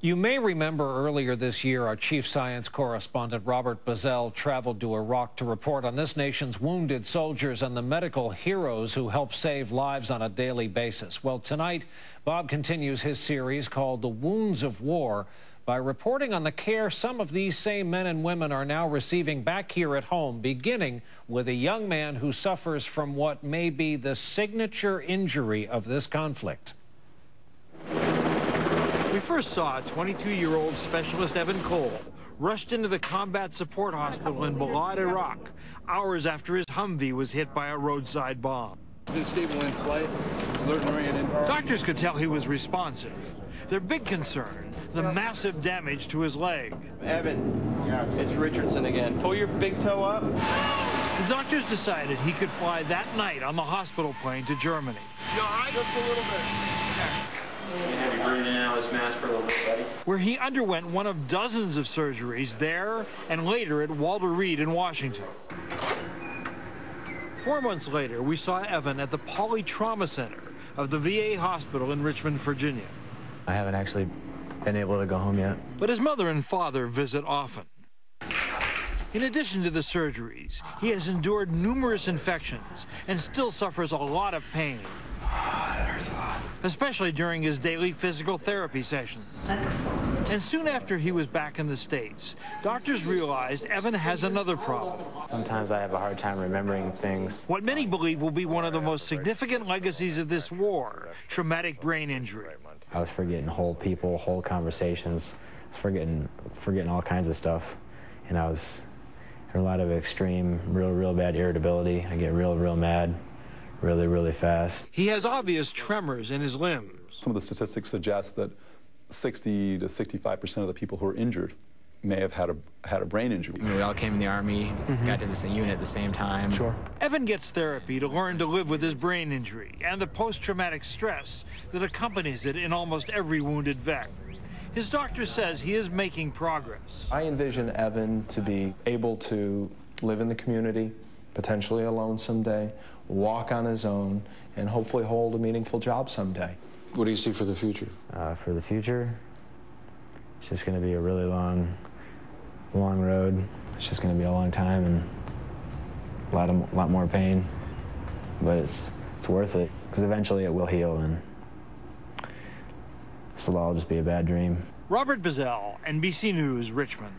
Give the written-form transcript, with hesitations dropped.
You may remember earlier this year, our chief science correspondent Robert Bazell traveled to Iraq to report on this nation's wounded soldiers and the medical heroes who help save lives on a daily basis. Well, tonight, Bob continues his series called The Wounds of War by reporting on the care some of these same men and women are now receiving back here at home, beginning with a young man who suffers from what may be the signature injury of this conflict. We first saw 22-year-old specialist Evan Cole rushed into the combat support hospital in Balad, Iraq, hours after his Humvee was hit by a roadside bomb. Been stable in flight, alert and oriented. Doctors could tell he was responsive. Their big concern, the massive damage to his leg. Evan, yes. It's Richardson again. Pull your big toe up. The doctors decided he could fly that night on the hospital plane to Germany. You all right? Just a little bit. You have you breathing out of this mask for a little bit, buddy. Where he underwent one of dozens of surgeries there and later at Walter Reed in Washington. 4 months later, we saw Evan at the Poly Trauma Center of the VA hospital in Richmond, Virginia. I haven't actually been able to go home yet. But his mother and father visit often. In addition to the surgeries, he has endured numerous infections and still suffers a lot of pain. That hurts a lot. Especially during his daily physical therapy sessions. Excellent. And soon after he was back in the States, doctors realized Evan has another problem. Sometimes I have a hard time remembering things. What many believe will be one of the most significant legacies of this war, traumatic brain injury. I was forgetting whole people, whole conversations, forgetting all kinds of stuff. And I was in a lot of extreme, real bad irritability. I get real mad. Really fast. He has obvious tremors in his limbs. Some of the statistics suggest that 60 to 65% of the people who are injured may have had a brain injury. I mean, we all came in the Army, got to the same unit at the same time. Sure. Evan gets therapy to learn to live with his brain injury and the post-traumatic stress that accompanies it in almost every wounded vet. His doctor says he is making progress. I envision Evan to be able to live in the community, potentially alone someday, walk on his own, and hopefully hold a meaningful job someday. What do you see for the future? For the future, it's just going to be a really long road. It's just going to be a long time and a lot more pain, but it's worth it because eventually it will heal, and this will all just be a bad dream. Robert Bazell, NBC News, Richmond.